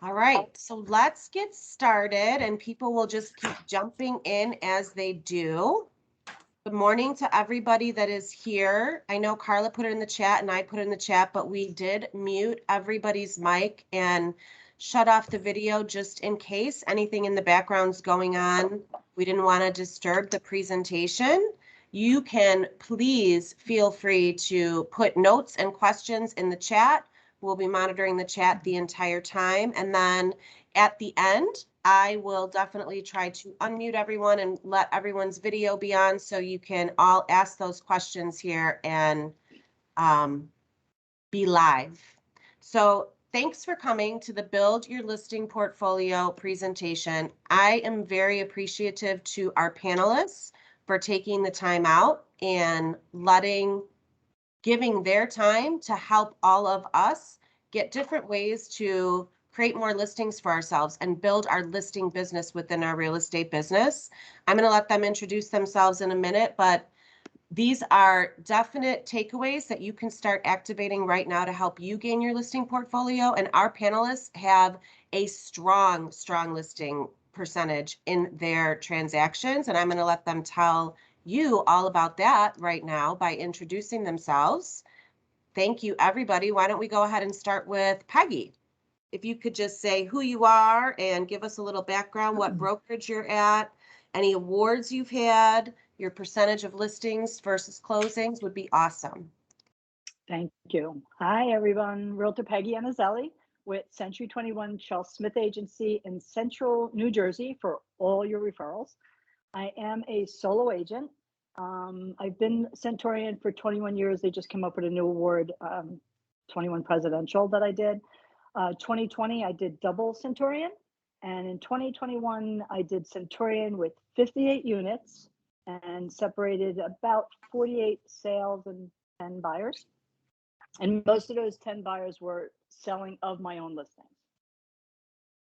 All right, so let's get started and people will just keep jumping in as they do. Good morning to everybody that is here. I know Carla put it in the chat and I put it in the chat, but we did mute everybody's mic and shut off the video just in case anything in the background's going on. We didn't want to disturb the presentation. You can please feel free to put notes and questions in the chat. We'll be monitoring the chat the entire time. And then at the end, I will definitely try to unmute everyone and let everyone's video be on so you can all ask those questions here and be live. So thanks for coming to the Build Your Listing Portfolio presentation. I am very appreciative to our panelists for taking the time out and giving their time to help all of us get different ways to create more listings for ourselves and build our listing business within our real estate business. I'm going to let them introduce themselves in a minute, but these are definite takeaways that you can start activating right now to help you gain your listing portfolio. And our panelists have a strong listing percentage in their transactions. And I'm going to let them tell you all about that right now by introducing themselves. Thank you, everybody. Why don't we go ahead and start with Peggy? If you could just say who you are and give us a little background, what brokerage you're at, any awards you've had, your percentage of listings versus closings would be awesome. Thank you. Hi, everyone. Realtor Peggy Anazelli with Century 21 Charles Smith Agency in Central New Jersey for all your referrals. I am a solo agent. I've been Centurion for 21 years. They just came up with a new award, 21 Presidential that I did. 2020, I did double Centurion. And in 2021, I did Centurion with 58 units and separated about 48 sales and 10 buyers. And most of those 10 buyers were selling of my own listings.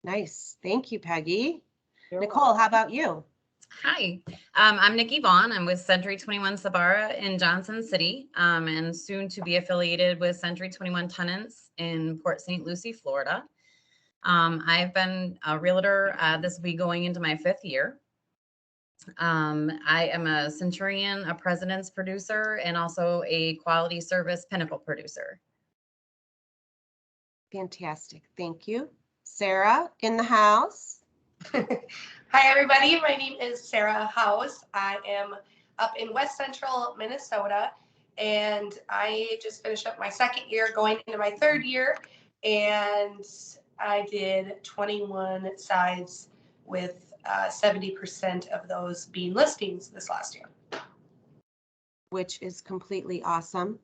Nice. Thank you, Peggy. You're Nicole, welcome. how about you? Hi, I'm Nikki Vaughn. I'm with Century 21 Sabara in Johnson City and soon to be affiliated with Century 21 Tenants in Port St. Lucie, Florida. I've been a realtor. This will be going into my 5th year. I am a Centurion, a President's producer, and also a Quality Service Pinnacle producer. Fantastic. Thank you. Sarah in the house. Hi, everybody. My name is Sarah House. I am up in West Central Minnesota, and I just finished up my 2nd year, going into my 3rd year, and I did 21 sides with 70% of those being listings this last year. Which is completely awesome.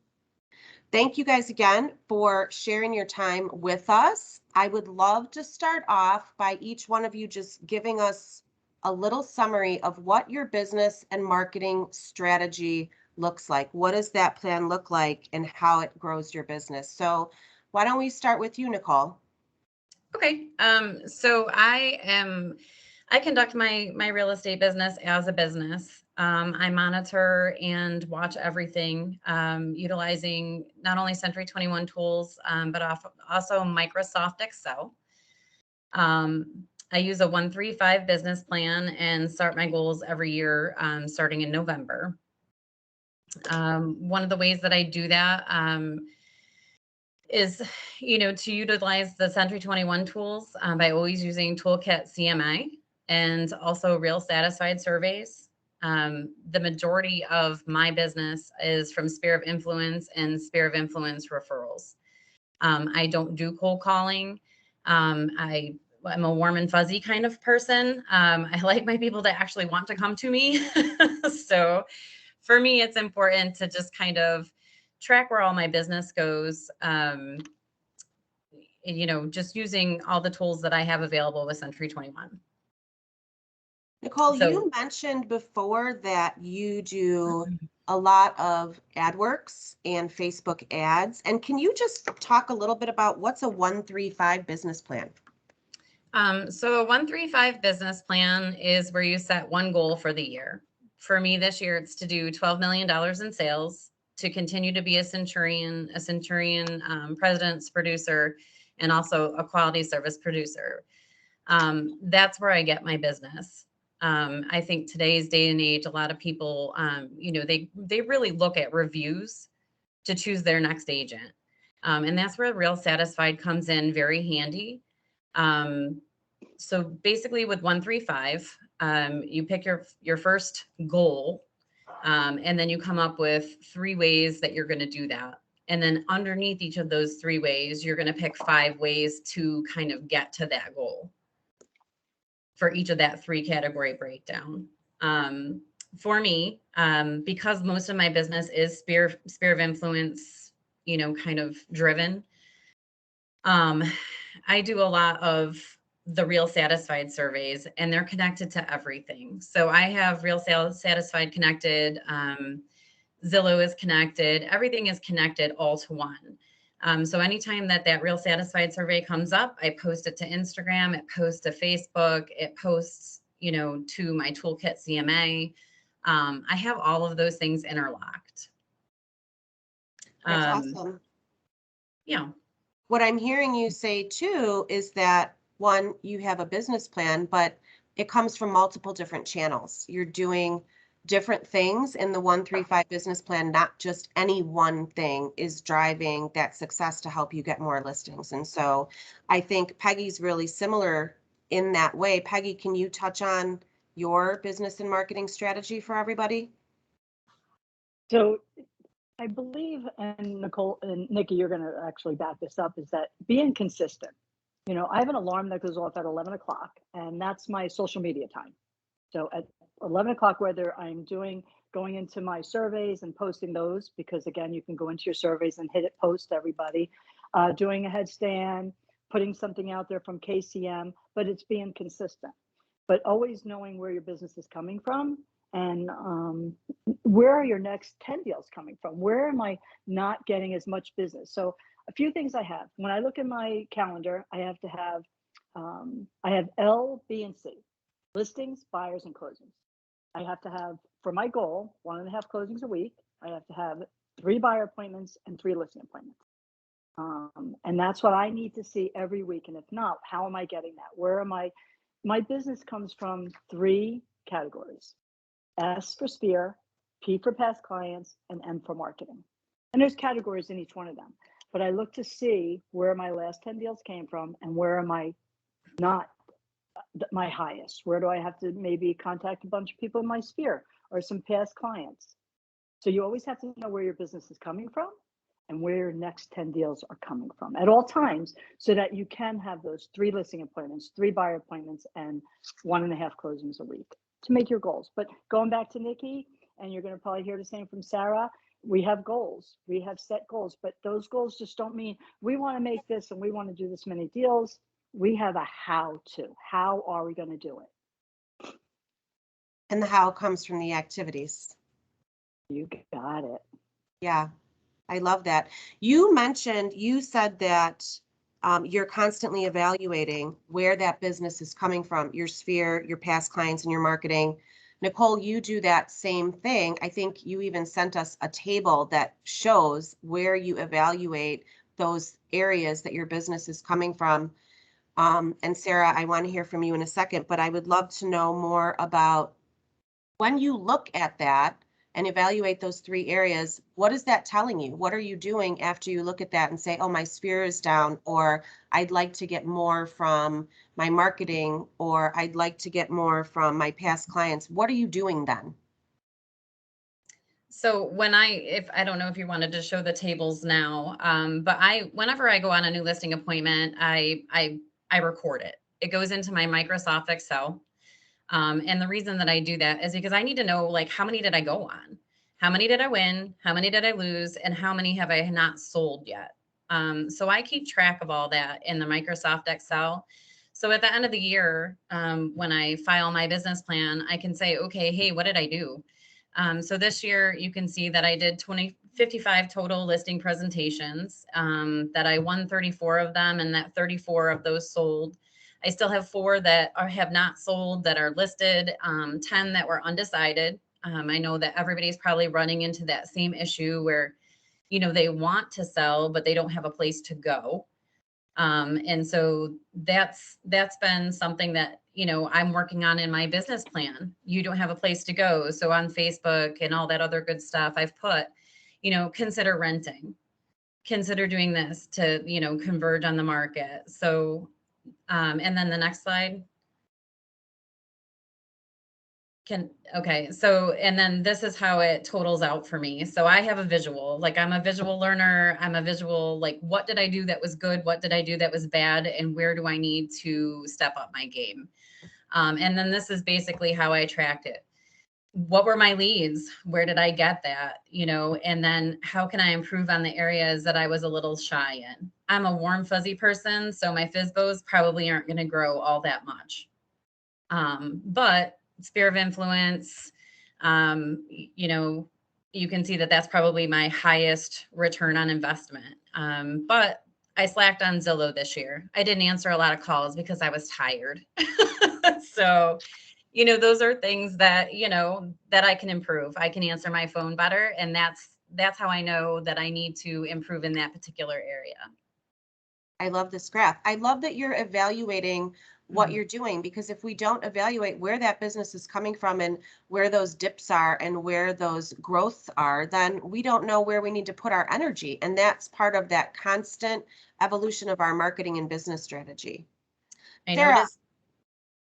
Thank you guys again for sharing your time with us. I would love to start off by each one of you just giving us a little summary of what your business and marketing strategy looks like. What does that plan look like and how it grows your business? So why don't we start with you, Nicole? Okay. So I conduct my real estate business as a business. I monitor and watch everything, utilizing not only Century 21 tools, but also Microsoft Excel. I use a 1-3-5 business plan and start my goals every year, starting in November. One of the ways that I do that is, to utilize the Century 21 tools by always using Toolkit CMI and also Real Satisfied surveys. The majority of my business is from Sphere of Influence and Sphere of Influence referrals. I don't do cold calling. I'm a warm and fuzzy kind of person. I like my people to actually want to come to me. So for me, it's important to just kind of track where all my business goes, just using all the tools that I have available with Century 21. Nicole, you mentioned before that you do a lot of AdWorks and Facebook ads. And can you just talk a little bit about what's a 1-3-5 business plan? So a 1-3-5 business plan is where you set one goal for the year. For me this year, it's to do $12 million in sales, to continue to be a Centurion President's producer, and also a quality service producer. That's where I get my business. I think today's day and age, a lot of people, they really look at reviews to choose their next agent. And that's where Real Satisfied comes in very handy. So basically with 135, you pick your first goal, and then you come up with 3 ways that you're going to do that. And then underneath each of those 3 ways, you're going to pick 5 ways to kind of get to that goal for each of that 3 category breakdown. For me, because most of my business is sphere of influence, kind of driven, I do a lot of the Real Satisfied surveys, and they're connected to everything. So I have Real Satisfied connected, Zillow is connected, everything is connected all to one. So anytime that Real Satisfied survey comes up, I post it to Instagram, it posts to Facebook, it posts, to my Toolkit CMA. I have all of those things interlocked. That's awesome. Yeah. What I'm hearing you say too is that, one, you have a business plan, but it comes from multiple different channels. You're doing different things in the 135 business plan, not just any one thing is driving that success to help you get more listings. And so I think Peggy's really similar in that way. Peggy, can you touch on your business and marketing strategy for everybody? So I believe, and Nicole and Nikki, you're going to actually back this up, is that being consistent. I have an alarm that goes off at 11 o'clock, and that's my social media time. So at 11 o'clock, whether I'm going into my surveys and posting those, because again, you can go into your surveys and hit it, post everybody, doing a headstand, putting something out there from KCM, but it's being consistent. But always knowing where your business is coming from, and where are your next 10 deals coming from? Where am I not getting as much business? So a few things I have. When I look at my calendar, I have to have, I have L, B, and C, listings, buyers, and closings. I have to have, for my goal, 1.5 closings a week. I have to have 3 buyer appointments and 3 listing appointments. And that's what I need to see every week. And if not, how am I getting that? Where am I? My business comes from 3 categories: S for sphere, P for past clients, and M for marketing. And there's categories in each one of them. But I look to see where my last 10 deals came from and where am I not my highest. Where do I have to maybe contact a bunch of people in my sphere or some past clients? So you always have to know where your business is coming from and where your next 10 deals are coming from at all times, so that you can have those 3 listing appointments, 3 buyer appointments, and 1.5 closings a week to make your goals. But going back to Nikki, and you're going to probably hear the same from Sarah, we have goals. We have set goals, but those goals just don't mean we want to make this and we want to do this many deals. We have a how to. How are we going to do it? And the how comes from the activities. You got it. Yeah, I love that. You said that you're constantly evaluating where that business is coming from, your sphere, your past clients, and your marketing. Nicole, you do that same thing. I think you even sent us a table that shows where you evaluate those areas that your business is coming from. And Sarah, I want to hear from you in a second, but I would love to know more about when you look at that and evaluate those 3 areas, what is that telling you? What are you doing after you look at that and say, oh, my sphere is down, or I'd like to get more from my marketing, or I'd like to get more from my past clients? What are you doing then? So if I don't know if you wanted to show the tables now, but whenever I go on a new listing appointment, I record it. It goes into my Microsoft Excel. And the reason that I do that is because I need to know, like, how many did I go on? How many did I win? How many did I lose? And how many have I not sold yet? So I keep track of all that in the Microsoft Excel. So at the end of the year, when I file my business plan, I can say, okay, hey, what did I do? So this year you can see that I did 55 total listing presentations, that I won 34 of them, and that 34 of those sold. I still have 4 that have not sold that are listed, 10 that were undecided. I know that everybody's probably running into that same issue where, they want to sell, but they don't have a place to go. And so that's been something that, I'm working on in my business plan. You don't have a place to go. So on Facebook and all that other good stuff, I've put, consider renting, consider doing this to, converge on the market. So, and then the next slide. Okay. So, and then this is how it totals out for me. So I have a visual, like I'm a visual learner. I'm a visual, like what did I do that was good? What did I do that was bad? And where do I need to step up my game? And then this is basically how I tracked it. What were my leads? Where did I get that? And then how can I improve on the areas that I was a little shy in? I'm a warm, fuzzy person. So my FSBOs probably aren't going to grow all that much. But sphere of influence, you can see that that's probably my highest return on investment. But I slacked on Zillow this year. I didn't answer a lot of calls because I was tired. So, those are things that, that I can improve. I can answer my phone better. And that's how I know that I need to improve in that particular area. I love this graph. I love that you're evaluating what you're doing, because if we don't evaluate where that business is coming from and where those dips are and where those growths are, then we don't know where we need to put our energy. And that's part of that constant evolution of our marketing and business strategy. Sarah,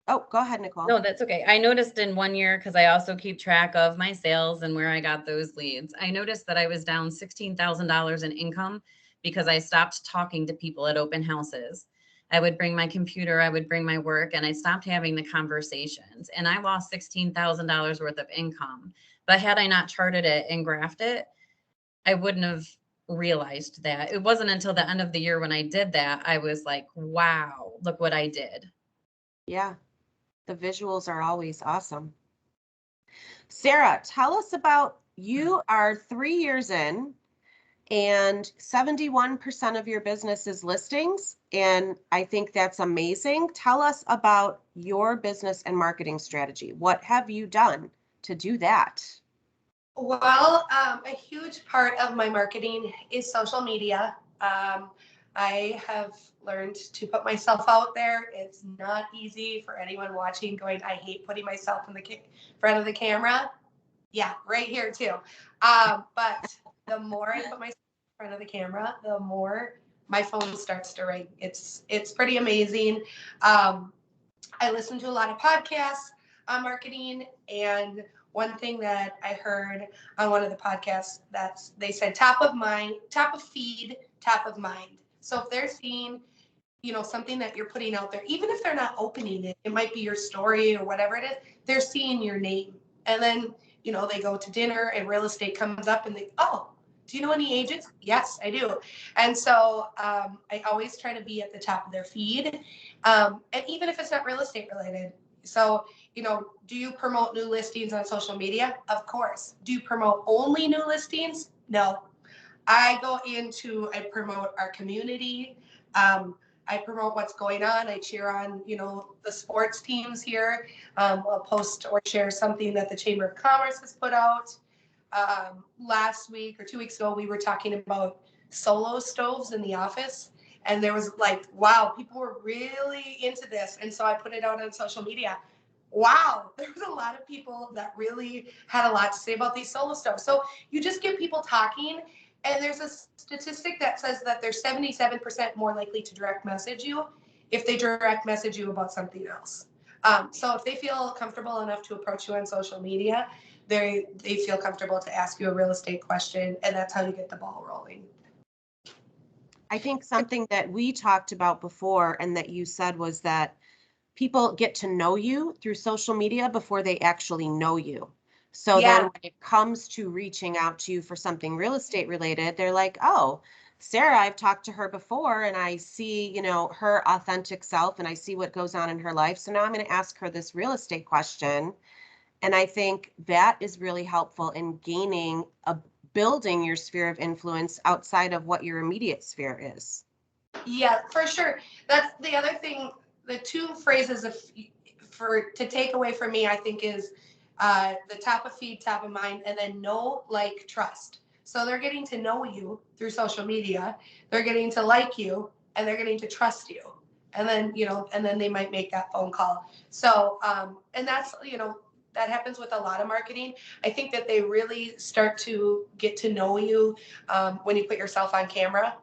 oh, go ahead, Nicole. No, that's okay. I noticed in 1 year, because I also keep track of my sales and where I got those leads. I noticed that I was down $16,000 in income because I stopped talking to people at open houses. I would bring my computer, I would bring my work, and I stopped having the conversations. And I lost $16,000 worth of income. But had I not charted it and graphed it, I wouldn't have realized that. It wasn't until the end of the year when I did that, I was like, wow, look what I did. Yeah, the visuals are always awesome. Sarah, tell us about, you are 3 years in, and 71% of your business is listings. And I think that's amazing. Tell us about your business and marketing strategy. What have you done to do that? Well, a huge part of my marketing is social media. I have learned to put myself out there. It's not easy for anyone watching going, I hate putting myself in the front of the camera. Yeah, right here too. But the more I put myself in front of the camera, the more my phone starts to ring. It's pretty amazing. I listen to a lot of podcasts on marketing, and one thing that I heard on one of the podcasts, that's they said top of mind, top of feed, top of mind. So if they're seeing, something that you're putting out there, even if they're not opening it, it might be your story or whatever it is, they're seeing your name. And then, they go to dinner and real estate comes up and they, oh, do you know any agents? Yes, I do. And so I always try to be at the top of their feed. And even if it's not real estate related. So, do you promote new listings on social media? Of course. Do you promote only new listings? No. I promote our community. I promote what's going on. I cheer on, the sports teams here. I'll post or share something that the Chamber of Commerce has put out. Last week or 2 weeks ago, we were talking about solo stoves in the office. And there was like, wow, people were really into this. And so I put it out on social media. Wow, there was a lot of people that really had a lot to say about these solo stoves. So you just get people talking. And there's a statistic that says that they're 77% more likely to direct message you if they direct message you about something else. So if they feel comfortable enough to approach you on social media, they feel comfortable to ask you a real estate question, and that's how you get the ball rolling. I think something that we talked about before and that you said was that people get to know you through social media before they actually know you. So then when it comes to reaching out to you for something real estate related, they're like, oh, Sarah, I've talked to her before and I see, her authentic self and I see what goes on in her life. So now I'm going to ask her this real estate question. And I think that is really helpful in building your sphere of influence outside of what your immediate sphere is. Yeah, for sure. That's the other thing. The two phrases to take away from me, I think, is the top of feed, top of mind, and then know, like, trust. So they're getting to know you through social media. They're getting to like you, and they're getting to trust you. And then, and then they might make that phone call. So, and that's, that happens with a lot of marketing. I think that they really start to get to know you when you put yourself on camera.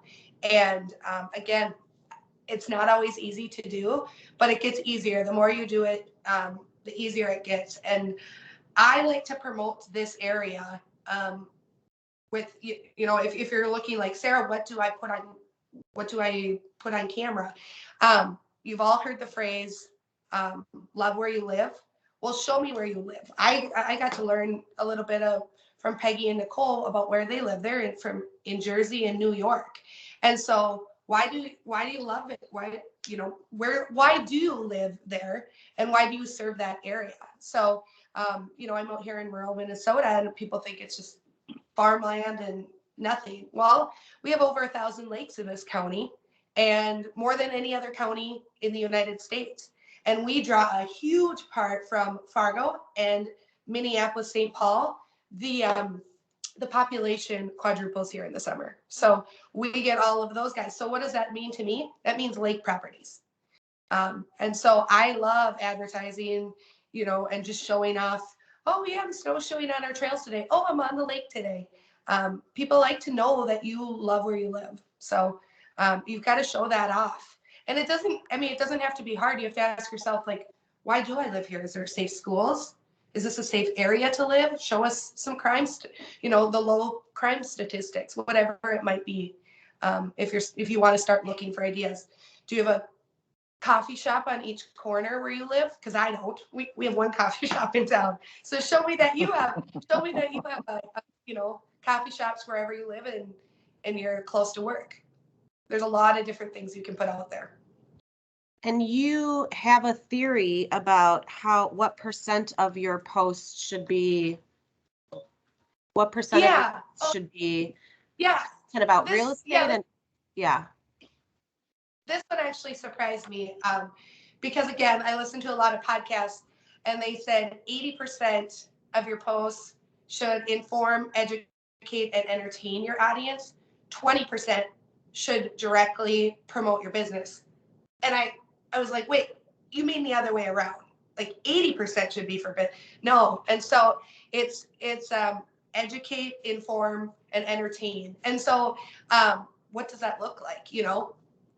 And again, it's not always easy to do, but it gets easier. The more you do it, the easier it gets. And I like to promote this area with, if you're looking like, Sarah, what do I put on camera? You've all heard the phrase, love where you live. Well, show me where you live. I got to learn a little bit from Peggy and Nicole about where they live. They're in Jersey and New York. And so why do you love it? Why do you live there, and why do you serve that area? So, I'm out here in rural Minnesota, and people think it's just farmland and nothing. Well, we have over 1,000 lakes in this county, and more than any other county in the United States. And we draw a huge part from Fargo and Minneapolis, St. Paul. The population quadruples here in the summer. So we get all of those guys. So what does that mean to me? That means lake properties. And so I love advertising, and just showing off. Oh, we have snowshoeing on our trails today. Oh, I'm on the lake today. People like to know that you love where you live. So you've got to show that off. And it doesn't have to be hard. You have to ask yourself, like, why do I live here? Is there safe schools? Is this a safe area to live? Show us some crimes, the low crime statistics, whatever it might be. If you want to start looking for ideas, do you have a coffee shop on each corner where you live? Because I don't. We have one coffee shop in town. So show me that you have coffee shops wherever you live and you're close to work. There's a lot of different things you can put out there. And you have a theory about what percent of your posts should be, what percent of your posts should be about real estate and This one actually surprised me because, again, I listened to a lot of podcasts, and they said 80% of your posts should inform, educate, and entertain your audience. 20% should directly promote your business. And I was like, wait, you mean the other way around? Like 80% should be for business. No. And so it's educate, inform, and entertain. And so what does that look like?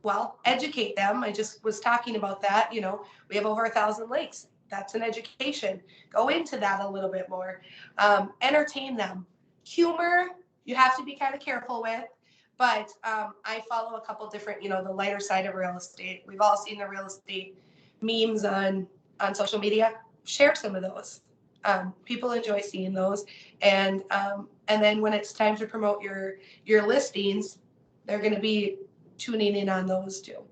Well, educate them. I just was talking about that. We have over 1,000 lakes. That's an education. Go into that a little bit more. Entertain them. Humor, you have to be kind of careful with. But I follow a couple different, the lighter side of real estate. We've all seen the real estate memes on social media. Share some of those. People enjoy seeing those. And then when it's time to promote your listings, they're going to be tuning in on those too.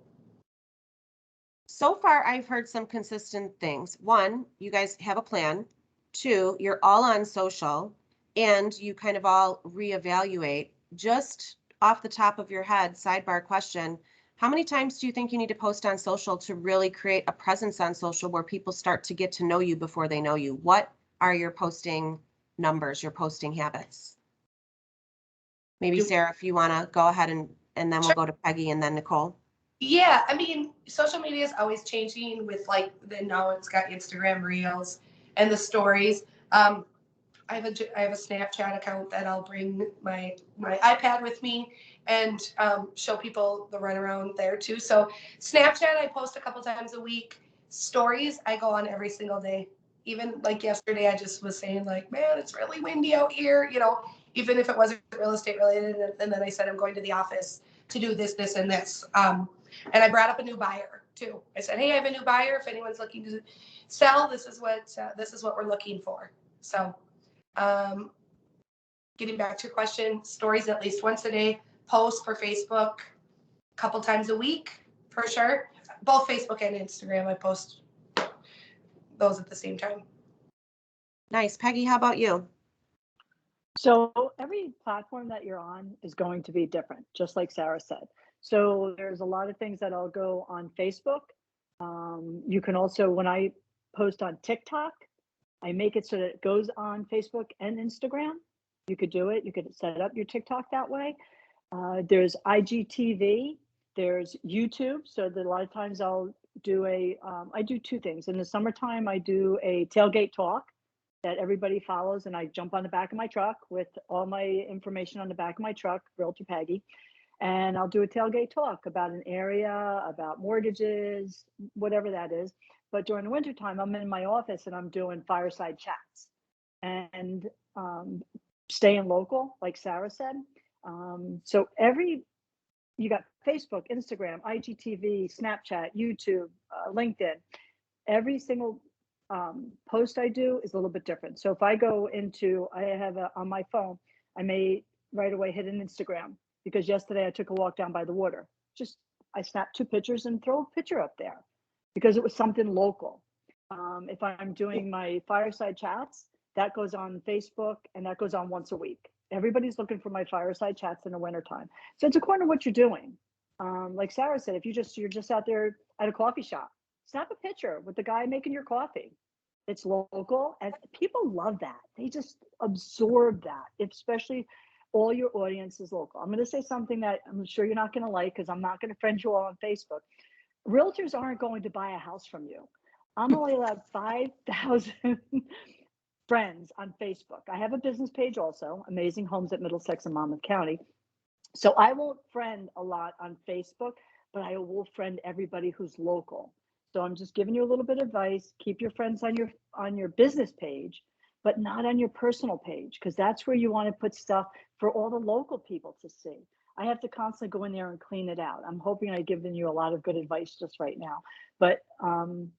So far, I've heard some consistent things. One, you guys have a plan. Two, you're all on social, and you kind of all reevaluate. Just off the top of your head, sidebar question, how many times do you think you need to post on social to really create a presence on social where people start to get to know you before they know you? What are your posting numbers, your posting habits? Maybe Sarah, if you want to go ahead and then we'll go to Peggy and then Nicole. Yeah, social media is always changing with now it's got Instagram Reels and the stories. I have a Snapchat account that I'll bring my iPad with me and show people the runaround there too. So Snapchat, I post a couple times a week. Stories, I go on every single day. Even like yesterday, I just was saying man, it's really windy out here, even if it wasn't real estate related. And then I said, I'm going to the office to do this, this, and this. And I brought up a new buyer too. I said, hey, I have a new buyer. If anyone's looking to sell, this is what we're looking for. So getting back to your question, stories at least once a day, posts for Facebook a couple times a week for sure. Both Facebook and Instagram, I post those at the same time. Nice. Peggy, how about you? So every platform that you're on is going to be different, just like Sarah said. So there's a lot of things that'll go on Facebook. You can also, when I post on TikTok, I make it so that it goes on Facebook and Instagram. You could do it. You could set up your TikTok that way. There's IGTV. There's YouTube. So that a lot of times I'll do I do two things. In the summertime, I do a tailgate talk that everybody follows, and I jump on the back of my truck with all my information on the back of my truck, Realtor Peggy, and I'll do a tailgate talk about an area, about mortgages, whatever that is. But during the wintertime, I'm in my office and I'm doing fireside chats and staying local, like Sarah said. So you got Facebook, Instagram, IGTV, Snapchat, YouTube, LinkedIn. Every single post I do is a little bit different. So if I go into, I have on my phone, I may right away hit an Instagram, because yesterday I took a walk down by the water. I snapped 2 pictures and throw a picture up there because it was something local. If I'm doing my fireside chats, that goes on Facebook, and that goes on once a week. Everybody's looking for my fireside chats in the wintertime. So it's according to what you're doing. Like Sarah said, if you're just out there at a coffee shop, snap a picture with the guy making your coffee. It's local, and people love that. They just absorb that, especially all your audience is local. I'm going to say something that I'm sure you're not going to like, because I'm not going to friend you all on Facebook. Realtors aren't going to buy a house from you. I'm only allowed 5,000 friends on Facebook. I have a business page also, Amazing Homes at Middlesex and Monmouth County. So I won't friend a lot on Facebook, but I will friend everybody who's local. So I'm just giving you a little bit of advice. Keep your friends on your business page, but not on your personal page, because that's where you want to put stuff for all the local people to see. I have to constantly go in there and clean it out. I'm hoping I've given you a lot of good advice just right now. But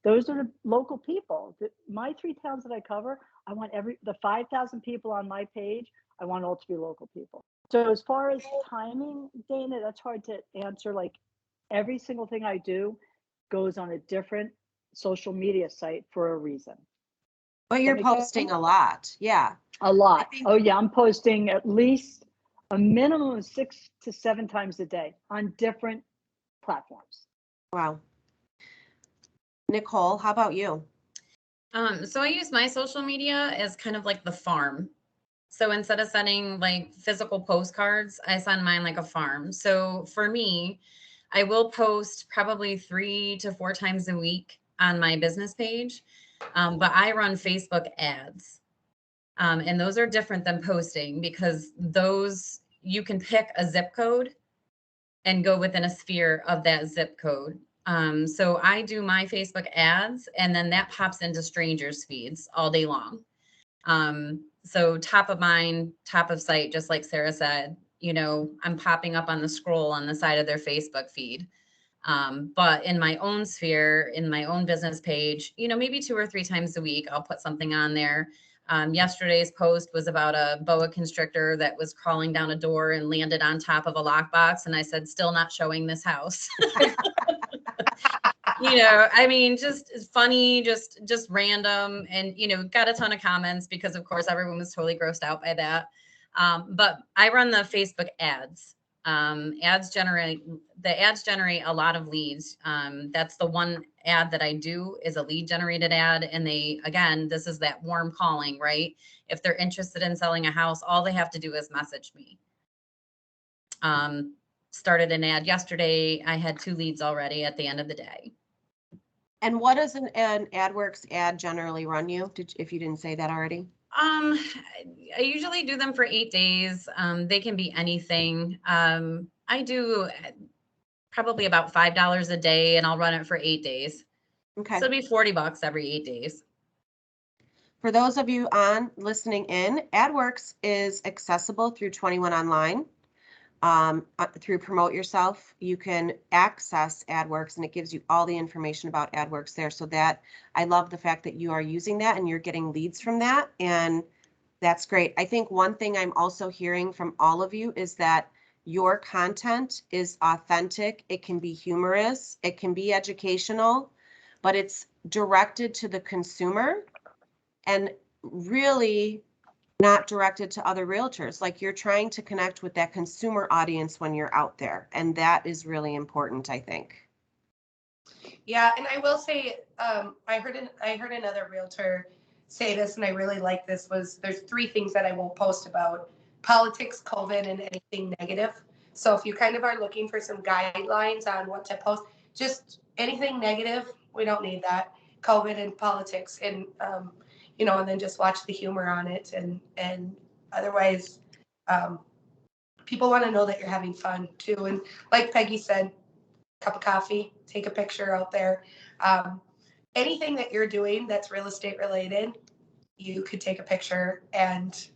those are the local people. My 3 towns that I cover, I want the 5,000 people on my page, I want all to be local people. So as far as timing, Dana, that's hard to answer. Like, every single thing I do goes on a different social media site for a reason. But you're posting a lot. Yeah. A lot. Oh yeah, I'm posting at least a minimum of 6 to 7 times a day on different platforms. Wow. Nicole, how about you? So I use my social media as kind of like the farm. So instead of sending like physical postcards, I send mine like a farm. So for me, I will post probably 3 to 4 times a week on my business page. But I run Facebook ads. And those are different than posting, because those, you can pick a zip code and go within a sphere of that zip code. So I do my Facebook ads, and then that pops into strangers' feeds all day long. So top of mind, top of sight, just like Sarah said, I'm popping up on the scroll on the side of their Facebook feed. But in my own sphere, in my own business page, maybe 2 or 3 times a week, I'll put something on there. Yesterday's post was about a boa constrictor that was crawling down a door and landed on top of a lockbox. And I said, still not showing this house. Just funny, just random, and, got a ton of comments because of course everyone was totally grossed out by that. But I run the Facebook ads. Ads generate a lot of leads. That's the one ad that I do is a lead generated ad. And this is that warm calling, right? If they're interested in selling a house, all they have to do is message me. Started an ad yesterday. I had 2 leads already at the end of the day. And what does an AdWorks ad generally run you? If you didn't say that already? I usually do them for 8 days. They can be anything. I do probably about $5 a day, and I'll run it for 8 days. Okay. So it'll be $40 every 8 days. For those of you listening in, AdWorks is accessible through 21 Online. Through Promote Yourself, you can access AdWorks, and it gives you all the information about AdWorks there. So that I love the fact that you are using that and you're getting leads from that, and that's great. I think one thing I'm also hearing from all of you is that your content is authentic. It can be humorous, it can be educational, but it's directed to the consumer and really not directed to other realtors. Like, you're trying to connect with that consumer audience when you're out there. And that is really important, I think. Yeah. And I will say, I heard another realtor say this, and I really like this, there's 3 things that I won't post about: politics, COVID, and anything negative. So if you kind of are looking for some guidelines on what to post, just anything negative, we don't need that. COVID and politics and, and then just watch the humor on it. And otherwise, people want to know that you're having fun too. And like Peggy said, cup of coffee, take a picture out there. Anything that you're doing that's real estate related, you could take a picture and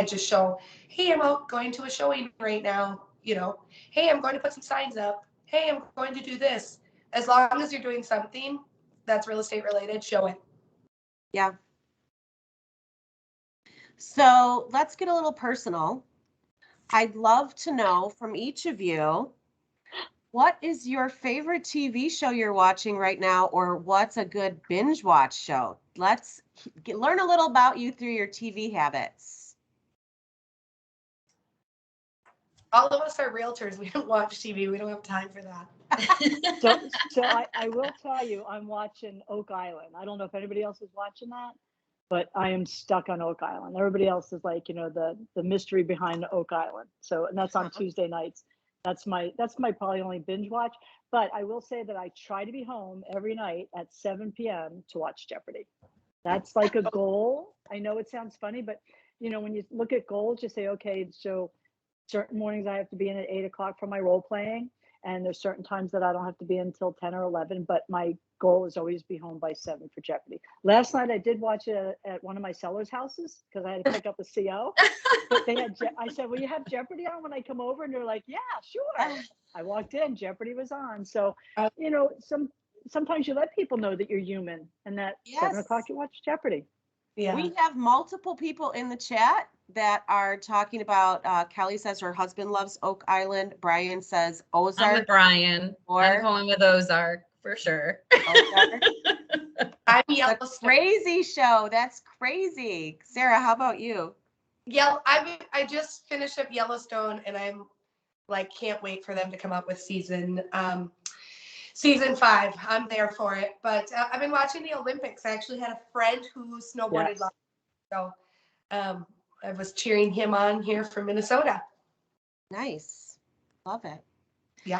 just show, hey, I'm out going to a showing right now. Hey, I'm going to put some signs up. Hey, I'm going to do this. As long as you're doing something that's real estate related, show it. Yeah. So let's get a little personal. I'd love to know from each of you, what is your favorite TV show you're watching right now, or what's a good binge watch show? Let's learn a little about you through your TV habits. All of us are realtors. We don't watch TV. We don't have time for that. So I will tell you, I'm watching Oak Island. I don't know if anybody else is watching that, but I am stuck on Oak Island. Everybody else is like, the mystery behind Oak Island. So, and that's on Tuesday nights. That's my probably only binge watch. But I will say that I try to be home every night at 7 p.m. to watch Jeopardy. That's like a goal. I know it sounds funny, but when you look at goals, you say, okay, so certain mornings I have to be in at 8 o'clock for my role playing. And there's certain times that I don't have to be until 10 or 11, but my goal is always be home by 7 for Jeopardy. Last night I did watch it at one of my sellers' houses because I had to pick up a CO. But they had, I said, will you have Jeopardy on when I come over? And they're like, yeah, sure. I walked in, Jeopardy was on. So, sometimes you let people know that you're human and that 7 o'clock you watch Jeopardy. Yeah. We have multiple people in the chat that are talking about, Kelly says her husband loves Oak Island. Brian says Ozark. I'm with Brian. I'm going with Ozark for sure. I'm It's a Yellowstone. crazy show. That's crazy. Sarah, how about you? Yeah, I just finished up Yellowstone, and I'm like, can't wait for them to come up with season 5. I'm there for it. But I've been watching the Olympics. I actually had a friend who snowboarded, so I was cheering him on here from Minnesota. Nice. Love it. Yeah.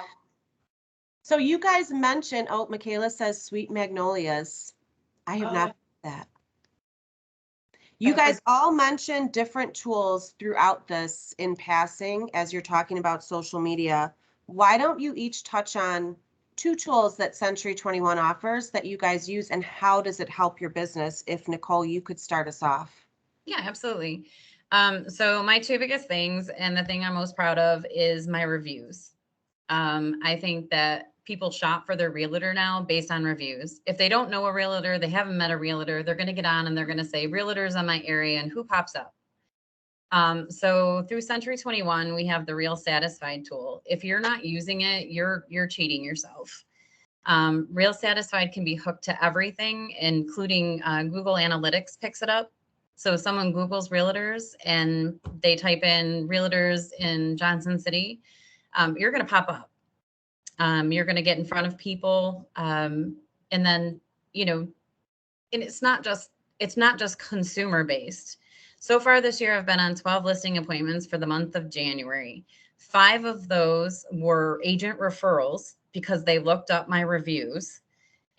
So you guys mentioned, Michaela says Sweet Magnolias. I have not heard that. You guys all mentioned different tools throughout this in passing as you're talking about social media. Why don't you each touch on 2 tools that Century 21 offers that you guys use, and how does it help your business? If Nicole, you could start us off. Yeah, absolutely. So my 2 biggest things, and the thing I'm most proud of, is my reviews. I think that people shop for their realtor now based on reviews. If they don't know a realtor, they haven't met a realtor, they're going to get on and they're going to say realtors on my area and who pops up. So through Century 21, we have the Real Satisfied tool. If you're not using it, you're cheating yourself. Real Satisfied can be hooked to everything, including Google Analytics picks it up. So someone Googles realtors and they type in realtors in Johnson City, you're going to pop up. You're going to get in front of people. And then, and it's not just consumer based. So far this year, I've been on 12 listing appointments for the month of January. 5 of those were agent referrals because they looked up my reviews.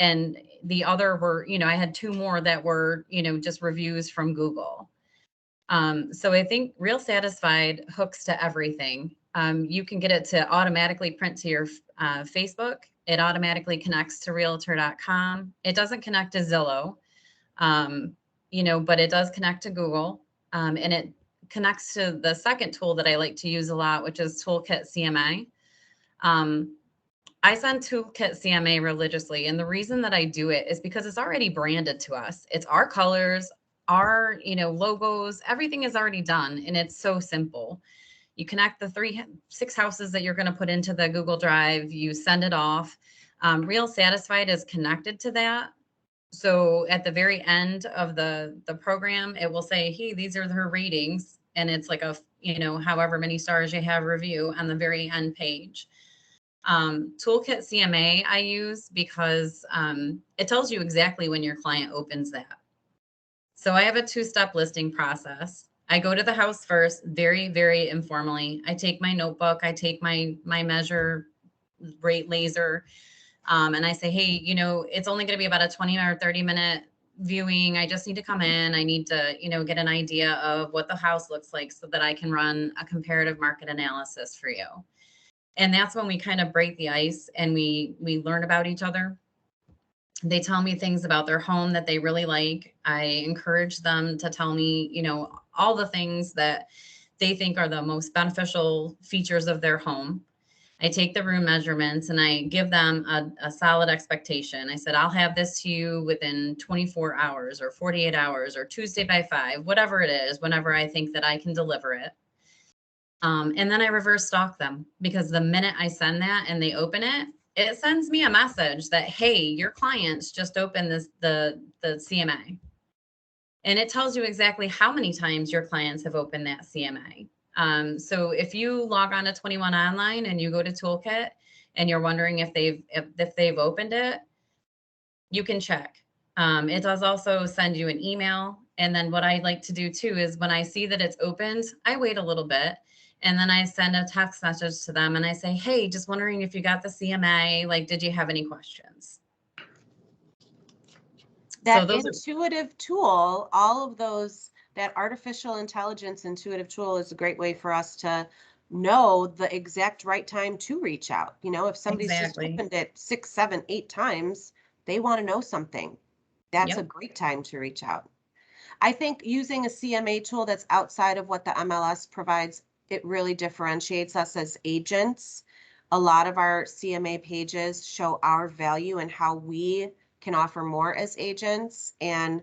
And the other were, I had 2 more that were, just reviews from Google. So I think Real Satisfied hooks to everything. You can get it to automatically print to your Facebook. It automatically connects to realtor.com. It doesn't connect to Zillow, but it does connect to Google. And it connects to the second tool that I like to use a lot, which is Toolkit CMA. I send Toolkit CMA religiously. And the reason that I do it is because it's already branded to us. It's our colors, our, logos, everything is already done. And it's so simple. You connect the 6 houses that you're going to put into the Google Drive. You send it off. Real Satisfied is connected to that. So at the very end of the program, it will say, hey, these are her ratings. And it's like a, however many stars you have review on the very end page. Toolkit CMA I use because it tells you exactly when your client opens that. So I have a 2-step listing process. I go to the house first, very, very informally. I take my notebook, I take my measure rate laser, and I say, hey, it's only going to be about a 20 or 30-minute viewing. I just need to come in. I need to, get an idea of what the house looks like so that I can run a comparative market analysis for you. And that's when we kind of break the ice and we learn about each other. They tell me things about their home that they really like. I encourage them to tell me, all the things that they think are the most beneficial features of their home. I take the room measurements and I give them a solid expectation. I said, I'll have this to you within 24 hours or 48 hours or Tuesday by 5, whatever it is, whenever I think that I can deliver it. And then I reverse stalk them, because the minute I send that and they open it, it sends me a message that, hey, your clients just opened the CMA. And it tells you exactly how many times your clients have opened that CMA. So if you log on to 21 Online and you go to Toolkit and you're wondering if they've opened it, you can check. It does also send you an email. And then what I like to do too is when I see that it's opened, I wait a little bit. And then I send a text message to them and I say, hey, just wondering if you got the CMA, like, did you have any questions? That intuitive tool, all of those, that artificial intelligence intuitive tool is a great way for us to know the exact right time to reach out. If somebody's just opened it 6, 7, 8 times, they want to know something. That's a great time to reach out. I think using a CMA tool that's outside of what the MLS provides, it really differentiates us as agents. A lot of our CMA pages show our value and how we can offer more as agents. And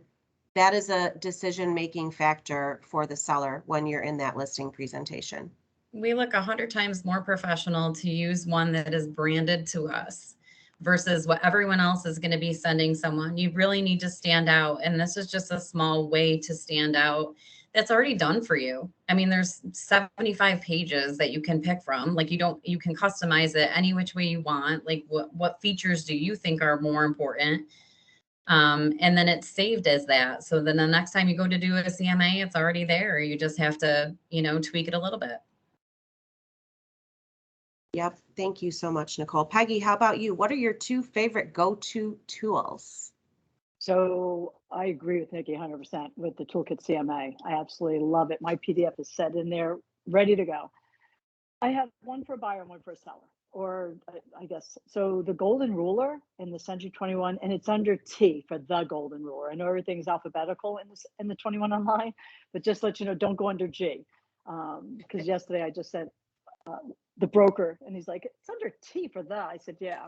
that is a decision-making factor for the seller when you're in that listing presentation. We look 100 times more professional to use one that is branded to us versus what everyone else is going to be sending someone. You really need to stand out. And this is just a small way to stand out that's already done for you. I mean, there's 75 pages that you can pick from. Like, you can customize it any which way you want. Like, what features do you think are more important? And then it's saved as that. So then the next time you go to do a CMA, it's already there. You just have to, tweak it a little bit. Yep. Thank you so much, Nicole. Peggy, how about you? What are your 2 favorite go-to tools? So I agree with Nikki 100% with the Toolkit CMA. I absolutely love it. My PDF is set in there, ready to go. I have one for a buyer and one for a seller, or I guess. So the golden ruler in the Century 21, and it's under T for the golden ruler. I know everything's alphabetical in the 21 Online, but just let you know, don't go under G. Because yesterday I just said the broker, and he's like, it's under T for the. I said, yeah.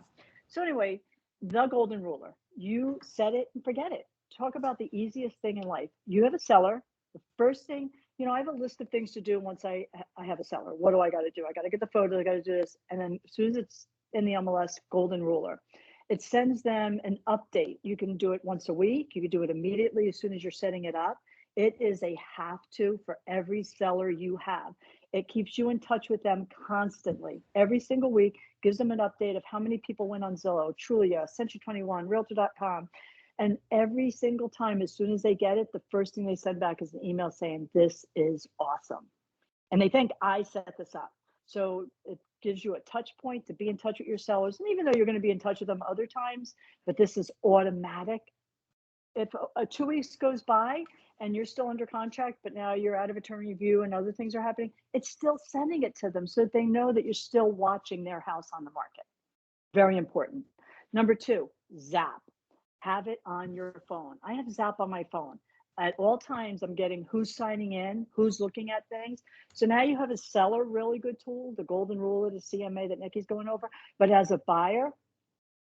So anyway, the golden ruler. You set it and forget it. Talk about the easiest thing in life. You have a seller. The first thing, I have a list of things to do once I have a seller. What do I got to do? I got to get the photos. I got to do this. And then as soon as it's in the MLS golden ruler, it sends them an update. You can do it once a week. You can do it immediately as soon as you're setting it up. It is a have to for every seller you have. It keeps you in touch with them constantly. Every single week, gives them an update of how many people went on Zillow, Trulia, Century 21, Realtor.com. And every single time, as soon as they get it, the first thing they send back is an email saying, this is awesome. And they think I set this up. So it gives you a touch point to be in touch with your sellers. And even though you're going to be in touch with them other times, but this is automatic. If 2 weeks goes by and you're still under contract, but now you're out of attorney review and other things are happening, it's still sending it to them so that they know that you're still watching their house on the market. Very important. Number 2, Zap. Have it on your phone. I have Zap on my phone. At all times, I'm getting who's signing in, who's looking at things. So now you have a seller really good tool, the golden rule of the CMA that Nikki's going over. But as a buyer,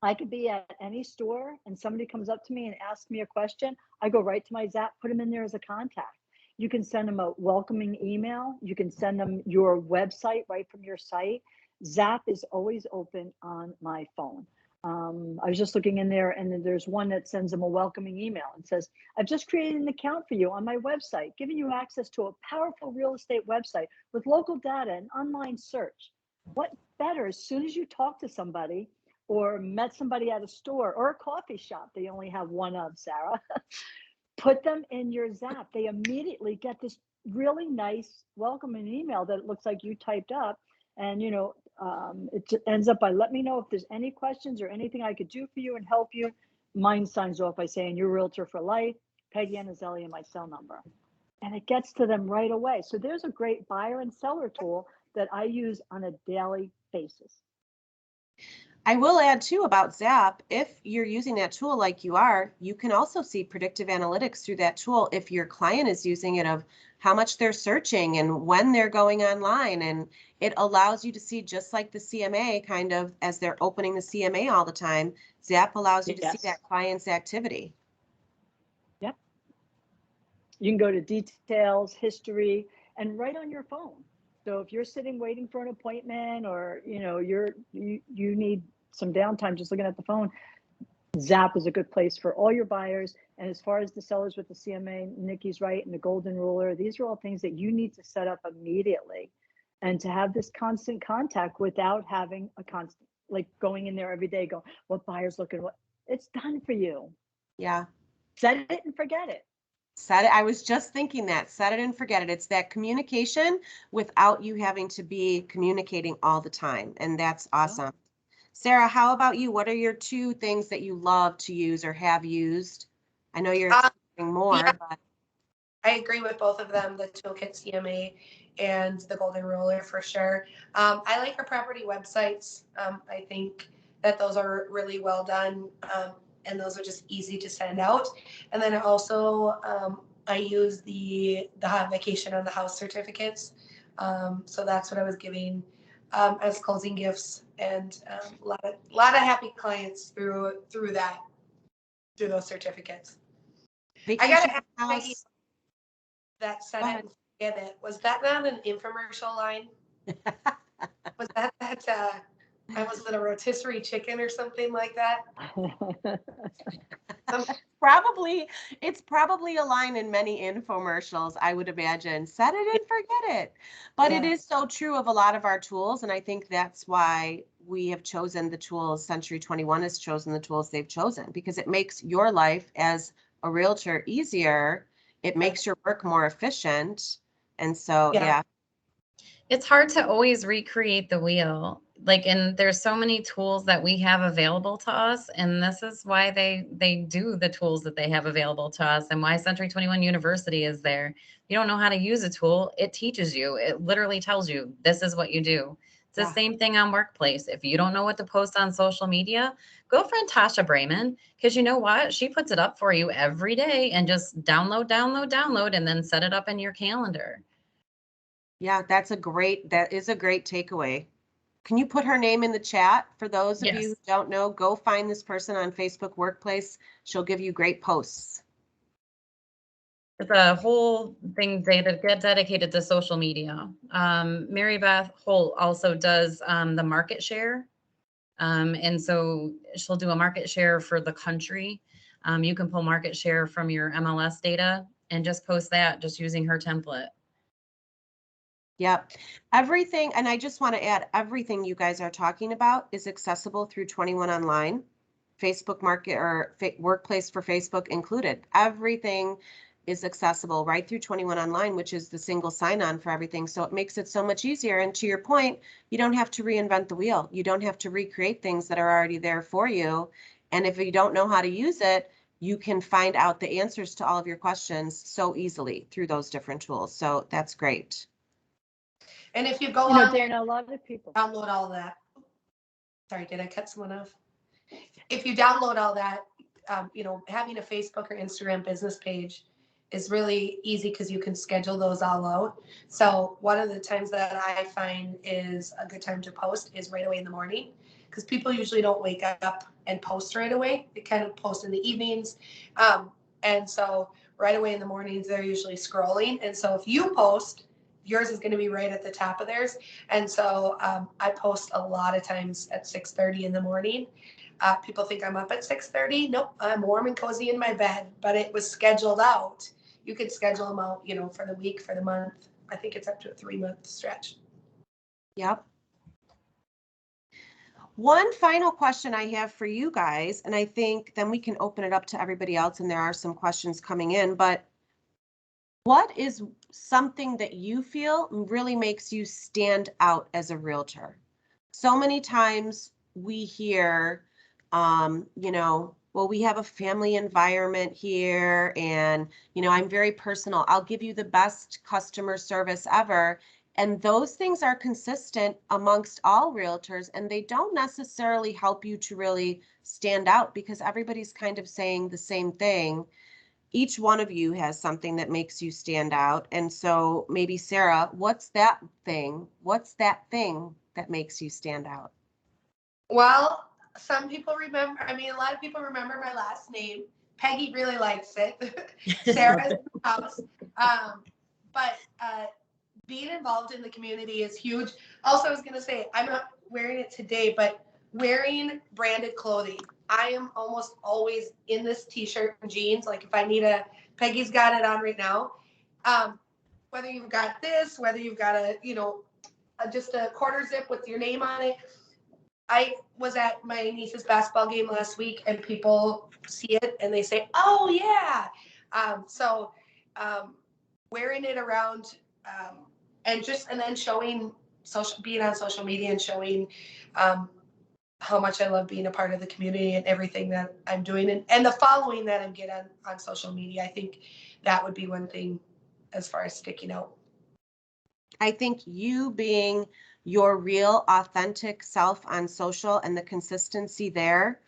I could be at any store and somebody comes up to me and asks me a question. I go right to my Zap, put them in there as a contact. You can send them a welcoming email. You can send them your website right from your site. Zap is always open on my phone. I was just looking in there and then there's one that sends them a welcoming email and says, I've just created an account for you on my website, giving you access to a powerful real estate website with local data and online search. What better, as soon as you talk to somebody or met somebody at a store or a coffee shop, they only have one of, Sarah, put them in your Zap. They immediately get this really nice welcoming email that it looks like you typed up. And, it ends up by, let me know if there's any questions or anything I could do for you and help you. Mine signs off by saying, you're Realtor for Life, Peggy Anazelli, and my cell number. And it gets to them right away. So there's a great buyer and seller tool that I use on a daily basis. I will add too about Zap, if you're using that tool like you are, you can also see predictive analytics through that tool if your client is using it, of how much they're searching and when they're going online. And it allows you to see, just like the CMA, kind of as they're opening the CMA all the time, Zap allows you to see that client's activity. Yep. You can go to details, history, and right on your phone. So if you're sitting waiting for an appointment, or you need some downtime just looking at the phone, Zap is a good place for all your buyers. And as far as the sellers with the CMA, Nikki's right, and the golden ruler, these are all things that you need to set up immediately, and to have this constant contact without having a constant, like going in there every day, go, what buyer's looking, what, it's done for you. Yeah. Set it and forget it. Set it. I was just thinking that. Set it and forget it. It's that communication without you having to be communicating all the time. And that's awesome. Sarah, how about you? What are your 2 things that you love to use or have used? I know you're exploring more. Yeah. But I agree with both of them, the Toolkit CMA and the Golden Ruler for sure. I like our property websites. I think that those are really well done, and those are just easy to send out. And then also I use the vacation on the house certificates. So that's what I was giving as closing gifts, and a lot of happy clients through those certificates. I gotta ask Peggy, that said it and forget it. Was that not an infomercial line? Was that was it a rotisserie chicken or something like that? It's probably a line in many infomercials, I would imagine. Set it and forget it. But it is so true of a lot of our tools. And I think that's why we have chosen the tools. Century 21 has chosen the tools they've chosen, because it makes your life as a realtor easier. It makes your work more efficient. And so, yeah. It's hard to always recreate the wheel. And there's so many tools that we have available to us. And this is why they do the tools that they have available to us, and why Century 21 University is there. If you don't know how to use a tool, it teaches you. It literally tells you, this is what you do. It's the same thing on Workplace. If you don't know what to post on social media, go friend Tasha Brayman, because you know what? She puts it up for you every day, and just download, and then set it up in your calendar. Yeah, that is a great takeaway. Can you put her name in the chat? For those of you who don't know, go find this person on Facebook Workplace. She'll give you great posts. It's a whole thing dedicated to social media. Mary Beth Holt also does the market share. And so she'll do a market share for the country. You can pull market share from your MLS data and just post that just using her template. Yep. Everything, and I just want to add, everything you guys are talking about is accessible through 21 Online, Facebook Market, or Workplace for Facebook included. Everything is accessible right through 21 Online, which is the single sign-on for everything. So it makes it so much easier. And to your point, you don't have to reinvent the wheel. You don't have to recreate things that are already there for you. And if you don't know how to use it, you can find out the answers to all of your questions so easily through those different tools. So that's great. And if you go on there, a lot of people download all that. Sorry, did I cut someone off? If you download all that, having a Facebook or Instagram business page is really easy, because you can schedule those all out. So one of the times that I find is a good time to post is right away in the morning, because people usually don't wake up and post right away. They kind of post in the evenings. And so right away in the mornings, they're usually scrolling. And so if you post, yours is going to be right at the top of theirs. And so I post a lot of times at 6:30 in the morning. People think I'm up at 6:30. Nope, I'm warm and cozy in my bed, but it was scheduled out. You could schedule them out, for the week, for the month. I think it's up to a 3-month stretch. Yep. One final question I have for you guys, and I think then we can open it up to everybody else, and there are some questions coming in, but what is something that you feel really makes you stand out as a realtor? So many times we hear, well, we have a family environment here, and, I'm very personal. I'll give you the best customer service ever. And those things are consistent amongst all realtors, and they don't necessarily help you to really stand out because everybody's kind of saying the same thing. Each one of you has something that makes you stand out. And so maybe Sarah, what's that thing? What's that thing that makes you stand out? Well, some people remember, I mean, a lot of people remember my last name. Peggy really likes it. Sarah's house. But being involved in the community is huge. Also, I was going to say, I'm not wearing it today, but wearing branded clothing. I am almost always in this t-shirt and jeans. Like if I need Peggy's got it on right now. Whether you've got this, whether you've got just a quarter zip with your name on it. I was at my niece's basketball game last week, and people see it and they say, "Oh yeah." So wearing it around, and then being on social media and showing how much I love being a part of the community and everything that I'm doing, and the following that I'm getting on social media. I think that would be one thing as far as sticking out. I think you being your real authentic self on social and the consistency there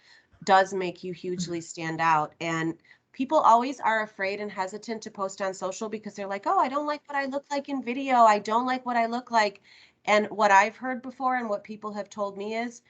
does make you hugely stand out. And people always are afraid and hesitant to post on social because they're like, oh, I don't like what I look like in video. I don't like what I look like. And what I've heard before and what people have told me is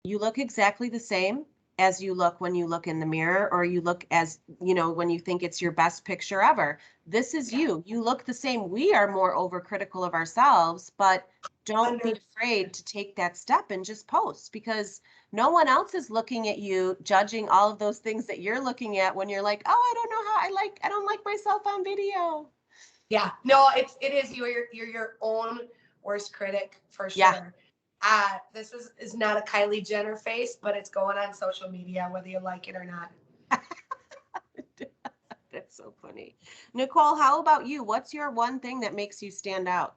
you look exactly the same as you look when you look in the mirror, or you look as, when you think it's your best picture ever. This is you. You look the same. We are more overcritical of ourselves, but don't be afraid to take that step and just post, because no one else is looking at you, judging all of those things that you're looking at when you're like, oh, I don't know how I don't like myself on video. Yeah, no, it is you're your own worst critic for sure. Yeah. This is not a Kylie Jenner face, but it's going on social media, whether you like it or not. That's so funny. Nicole, how about you? What's your one thing that makes you stand out?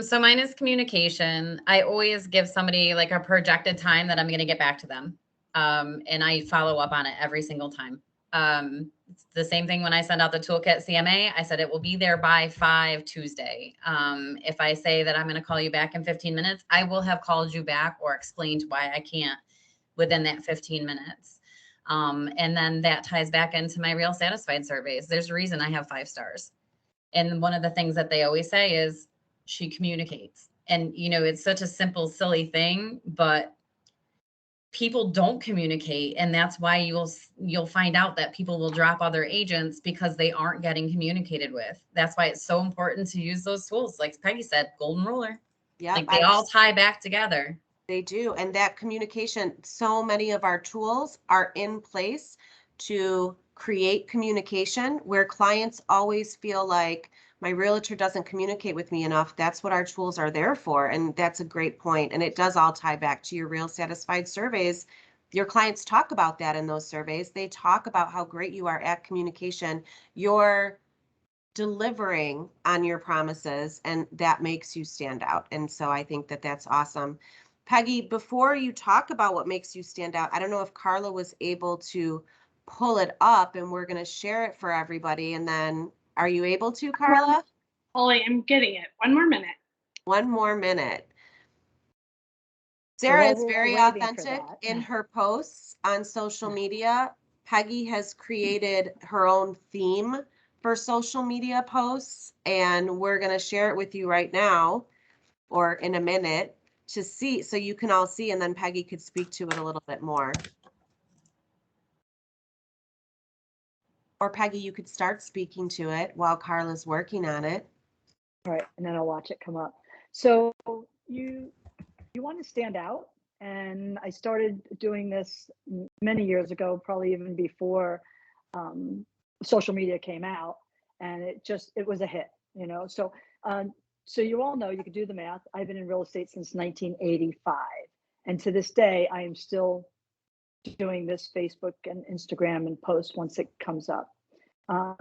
So mine is communication. I always give somebody like a projected time that I'm going to get back to them. And I follow up on it every single time. It's the same thing when I send out the toolkit CMA. I said it will be there by 5 Tuesday. If I say that I'm going to call you back in 15 minutes, I will have called you back or explained why I can't within that 15 minutes. And then that ties back into my real satisfied surveys. There's a reason I have 5 stars. And one of the things that they always say is she communicates. And, it's such a simple, silly thing, but people don't communicate. And that's why you'll find out that people will drop other agents because they aren't getting communicated with. That's why it's so important to use those tools. Like Peggy said, golden ruler. Yeah. Like they all tie back together. They do. And that communication, so many of our tools are in place to create communication where clients always feel like my realtor doesn't communicate with me enough. That's what our tools are there for. And that's a great point. And it does all tie back to your real satisfied surveys. Your clients talk about that in those surveys. They talk about how great you are at communication. You're delivering on your promises, and that makes you stand out. And so I think that that's awesome. Peggy, before you talk about what makes you stand out, I don't know if Carla was able to pull it up, and we're going to share it for everybody. And then, are you able to, Carla? Holly, I'm getting it. One more minute. One more minute. Sarah is very authentic in her posts on social media. Peggy has created her own theme for social media posts, and we're going to share it with you right now or in a minute to see, so you can all see, and then Peggy could speak to it a little bit more. Or Peggy, you could start speaking to it while Carla's working on it. All right, and then I'll watch it come up. So you want to stand out, and I started doing this many years ago, probably even before social media came out, and it was a hit, so you all know, you could do the math. I've been in real estate since 1985, and to this day I am still doing this Facebook and Instagram and post once it comes up.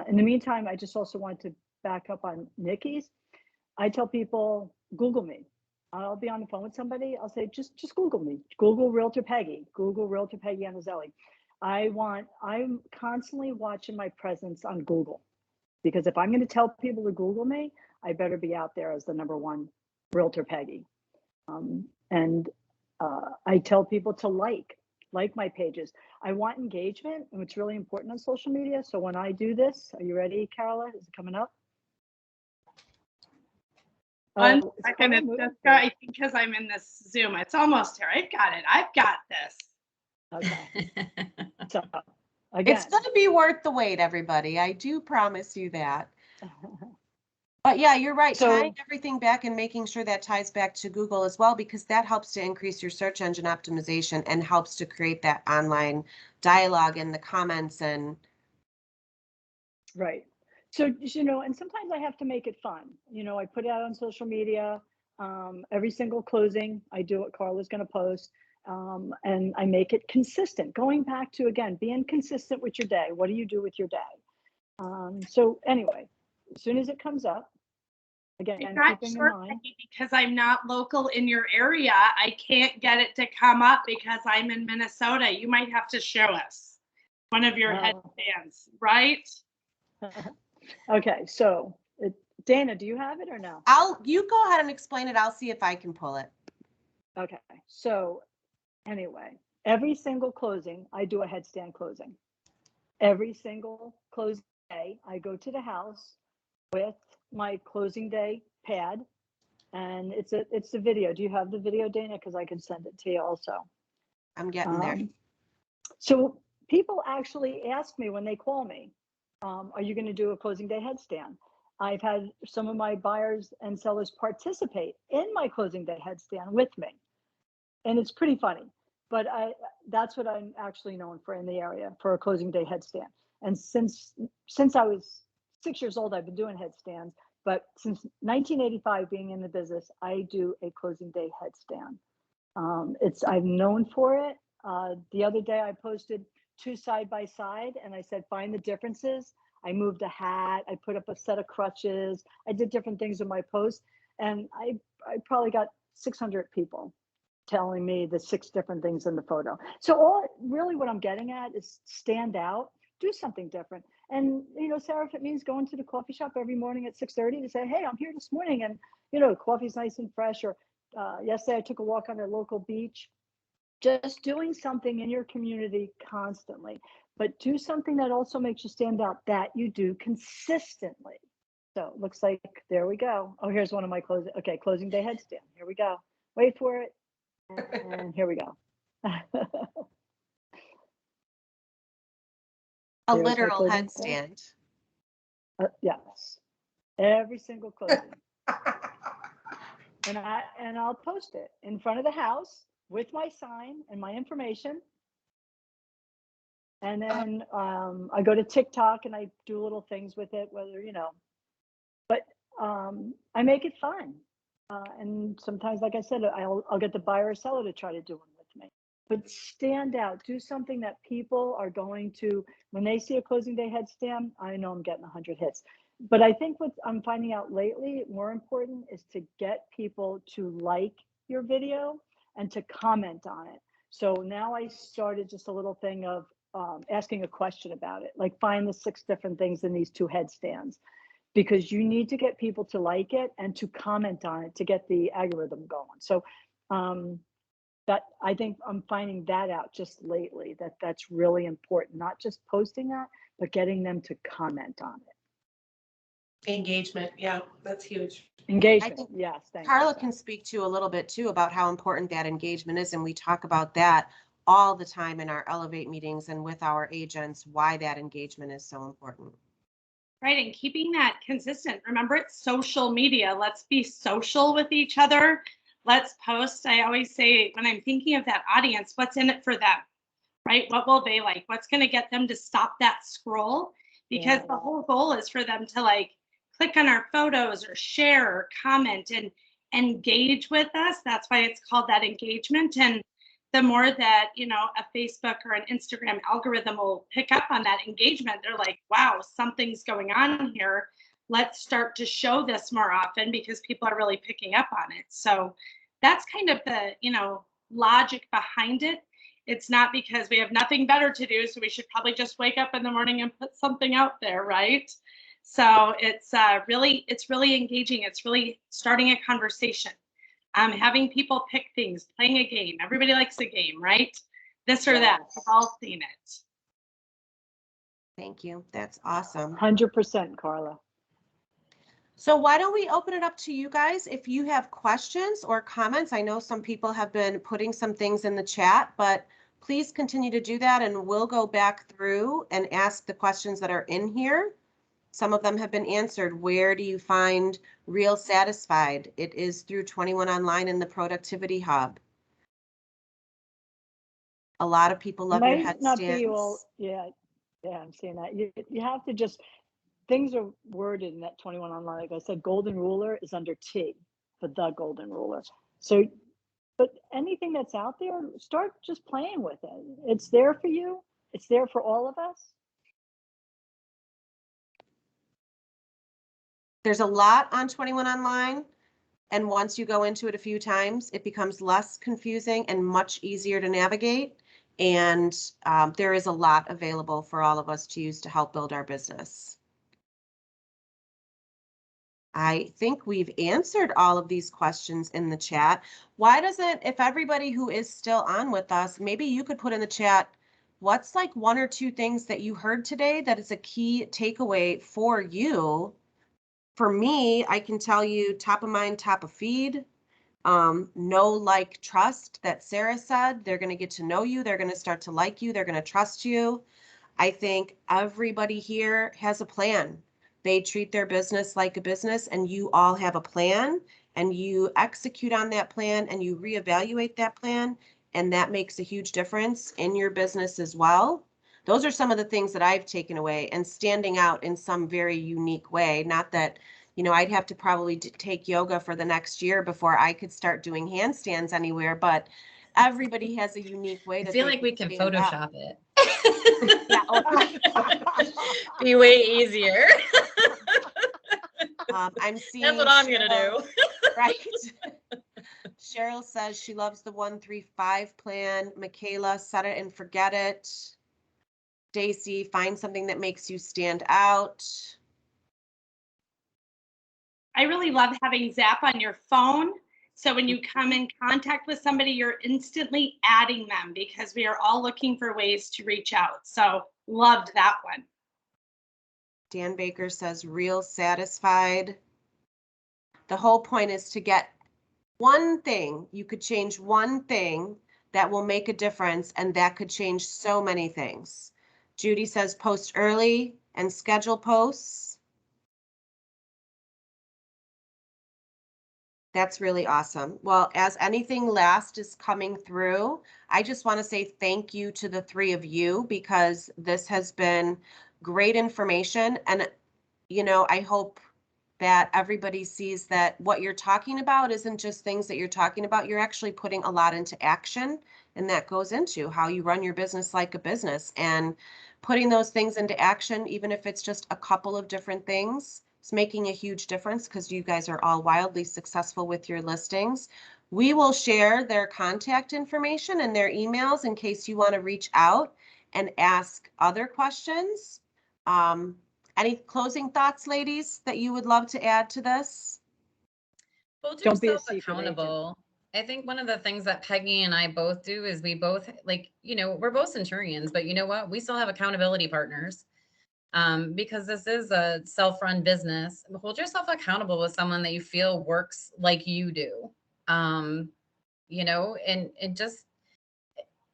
In the meantime, I just also wanted to back up on Nikki's, I tell people, Google me. I'll be on the phone with somebody. I'll say, just Google me. Google Realtor Peggy. Google Realtor Peggy Anazelli. I'm constantly watching my presence on Google, because if I'm going to tell people to Google me, I better be out there as the #1 Realtor Peggy. And I tell people to like my pages. I want engagement, and it's really important on social media. So when I do this, are you ready, Carola? Is it coming up? One Oh, it's second, coming. it's just I think because I'm in this Zoom. It's almost here. I've got it. I've got this. Okay. So again, It's going to be worth the wait, everybody. I do promise you that. But yeah, you're right. So- Tying everything back and making sure that ties back to Google as well, because that helps to increase your search engine optimization and helps to create that online dialogue in the comments and right. So, and sometimes I have to make it fun. I put it out on social media. Every single closing, I do what Carla's going to post. And I make it consistent, going back to, again, being consistent with your day. What do you do with your day? So anyway, as soon as it comes up, again, I'm not keeping in sure, mind. Peggy, because I'm not local in your area. I can't get it to come up because I'm in Minnesota. You might have to show us one of your headbands, right? Okay, so Dana, do you have it or no? you go ahead and explain it. I'll see if I can pull it. Okay, so anyway, every single closing, I do a headstand closing. Every single closing day, I go to the house with my closing day pad, and it's a video. Do you have the video, Dana? Because I can send it to you also. I'm getting there. So people actually ask me when they call me, are you going to do a closing day headstand? I've had some of my buyers and sellers participate in my closing day headstand with me. And it's pretty funny, but that's what I'm actually known for in the area, for a closing day headstand. And since I was 6 years old, I've been doing headstands, but since 1985 being in the business, I do a closing day headstand. I'm known for it. The other day I posted 2 side by side and I said, find the differences. I moved a hat, I put up a set of crutches, I did different things with my post, and I probably got 600 people telling me the 6 different things in the photo. So really what I'm getting at is stand out, do something different. And, Sarah, if it means going to the coffee shop every morning at 6:30 to say, hey, I'm here this morning and, coffee's nice and fresh, or yesterday I took a walk on a local beach, just doing something in your community constantly, but do something that also makes you stand out, that you do consistently. So it looks like, there we go. Oh, here's one of my closing day headstand. Here we go. Wait for it. And here we go. A There's my literal closing headstand. Yes. Every single closing. And I'll post it in front of the house with my sign and my information. And then I go to TikTok and I do little things with it, but I make it fun. And sometimes, like I said, I'll get the buyer or seller to try to do them with me. But stand out, do something that people are going to, when they see a closing day headstand, I know I'm getting 100 hits. But I think what I'm finding out lately, more important, is to get people to like your video and to comment on it. So now I started just a little thing of asking a question about it, like find the 6 different things in these 2 headstands, because you need to get people to like it and to comment on it to get the algorithm going. So that, I think I'm finding that out just lately, that's really important, not just posting that, but getting them to comment on it. Engagement. Yeah, that's huge. Engagement. I think Yes. Thank you. Carla can speak to a little bit too about how important that engagement is. And we talk about that all the time in our Elevate meetings and with our agents, why that engagement is so important. Right, and keeping that consistent. Remember, it's social media. Let's be social with each other. Let's post. I always say, when I'm thinking of that audience, what's in it for them, right? What will they like? What's going to get them to stop that scroll? Because the whole goal is for them to click on our photos or share or comment and engage with us. That's why it's called that engagement. And the more that, a Facebook or an Instagram algorithm will pick up on that engagement, they're like, wow, something's going on here. let's start to show this more often because people are really picking up on it. So that's kind of the, logic behind it. It's not because we have nothing better to do, so we should probably just wake up in the morning and put something out there, right? So it's really engaging. It's really starting a conversation, having people pick things, playing a game. Everybody likes a game, right? This or that. We've all seen it. Thank you. That's awesome. 100%, Carla. So why don't we open it up to you guys? If you have questions or comments, I know some people have been putting some things in the chat, but please continue to do that and we'll go back through and ask the questions that are in here. Some of them have been answered. Where do you find Real Satisfied? It is through 21 Online in the Productivity Hub. A lot of people love your Might not headstands. be all, yeah, I'm seeing that. You have to just, things are worded in that 21 Online. Like I said, golden ruler is under T for the golden ruler. So, but anything that's out there, start just playing with it. It's there for you. It's there for all of us. There's a lot on 21 Online. And once you go into it a few times, it becomes less confusing and much easier to navigate. And there is a lot available for all of us to use to help build our business. I think we've answered all of these questions in the chat. Why doesn't, if everybody who is still on with us, maybe you could put in the chat, what's like 1 or 2 things that you heard today that is a key takeaway for you? For me, I can tell you top of mind, top of feed, know, like, trust that Sarah said. They're going to get to know you. They're going to start to like you. They're going to trust you. I think everybody here has a plan. They treat their business like a business and you all have a plan and you execute on that plan and you reevaluate that plan. And that makes a huge difference in your business as well. Those are some of the things that I've taken away and standing out in some very unique way. Not that, I'd have to probably take yoga for the next year before I could start doing handstands anywhere, but everybody has a unique way. I feel like we can Photoshop it. Be way easier. I'm seeing That's what I'm going to do. Right. Cheryl says she loves the 1-3-5 plan. Michaela, set it and forget it. Stacy, find something that makes you stand out. I really love having Zap on your phone. So when you come in contact with somebody, you're instantly adding them because we are all looking for ways to reach out. So loved that one. Dan Baker says Real Satisfied. The whole point is to get one thing. You could change one thing that will make a difference, and that could change so many things. Judy says post early and schedule posts. That's really awesome. Well, as anything last is coming through, I just want to say thank you to the 3 of you because this has been great information. And, I hope that everybody sees that what you're talking about isn't just things that you're talking about. You're actually putting a lot into action, and that goes into how you run your business like a business. And putting those things into action, even if it's just a couple of different things, it's making a huge difference because you guys are all wildly successful with your listings. We will share their contact information and their emails in case you want to reach out and ask other questions. Any closing thoughts, ladies, that you would love to add to this? Hold Don't be a yourself secret accountable. I think one of the things that Peggy and I both do is we both we're both Centurions, but you know what? We still have accountability partners. Because this is a self-run business. Hold yourself accountable with someone that you feel works like you do. And just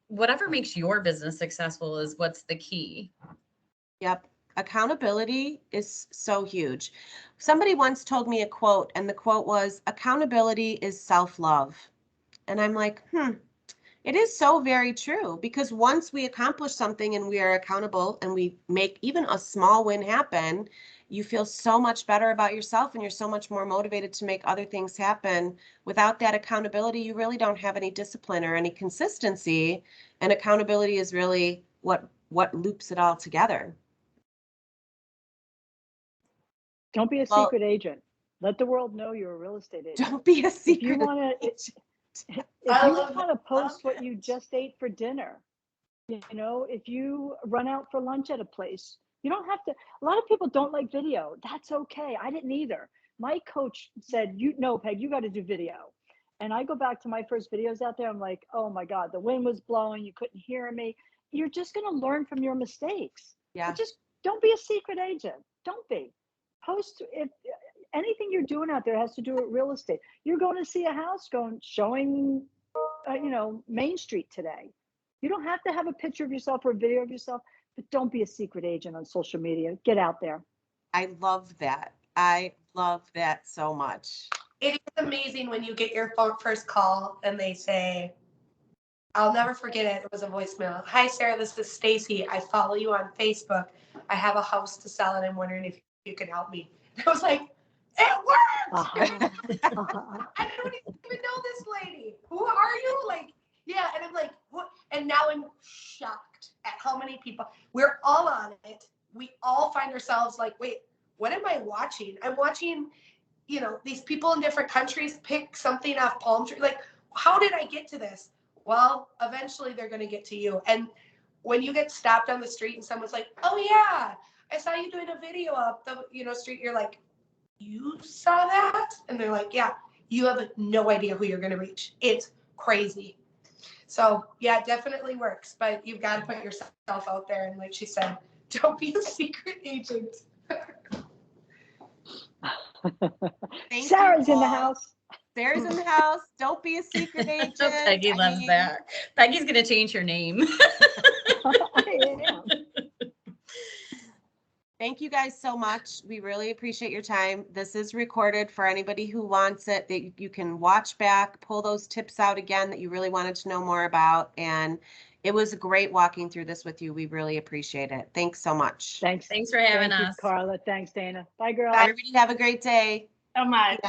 whatever makes your business successful is what's the key. Yep. Accountability is so huge. Somebody once told me a quote, and the quote was, accountability is self-love. And I'm like, it is so very true, because once we accomplish something and we are accountable and we make even a small win happen, you feel so much better about yourself and you're so much more motivated to make other things happen. Without that accountability, you really don't have any discipline or any consistency. And accountability is really what loops it all together. Don't be a Well- secret agent. Let the world know you're a real estate agent. Don't be a If you secret. want to, if I you love want to that. post what Okay. you just ate for dinner, you know, if you run out for lunch at a place, you don't have to. A lot of people don't like video. That's okay. I didn't either. My coach said, "You know, Peg, you got to do video." And I go back to my first videos out there. I'm like, oh my God, the wind was blowing. You couldn't hear me. You're just going to learn from your mistakes. Yeah. But just don't be a secret agent. Don't be. Post if anything you're doing out there has to do with real estate. You're going to see a house showing, you know, Main Street today. You don't have to have a picture of yourself or a video of yourself, but don't be a secret agent on social media. Get out there. I love that. I love that so much. It is amazing when you get your first call and they say, I'll never forget it. It was a voicemail. Hi, Sarah, this is Stacy. I follow you on Facebook. I have a house to sell and I'm wondering if you can help me. I was like, it worked. I don't even know this lady. Who are you? Like, yeah. And I'm like, what? And now I'm shocked at how many people, we're all on it. We all find ourselves like, wait, what am I watching? I'm watching, you know, these people in different countries pick something off palm tree. Like, how did I get to this? Well, eventually they're going to get to you. And when you get stopped on the street and someone's like, oh yeah, I saw you doing a video up the, you know, street. You're like, you saw that? And they're like, yeah, you have no idea who you're going to reach. It's crazy. So yeah, it definitely works, but you've got to put yourself out there. And like she said, don't be a secret agent. Thank Sarah's you in the all. house. Sarah's in the house. Don't be a secret agent. Peggy I loves mean, that. Peggy's going to change her name. I am. Thank you guys so much. We really appreciate your time. This is recorded for anybody who wants it, that you can watch back, pull those tips out again that you really wanted to know more about. And it was great walking through this with you. We really appreciate it. Thanks so much. Thanks. Thanks for having Thank you, us. Carla. Thanks, Dana. Bye, girls. Everybody have a great day. So much.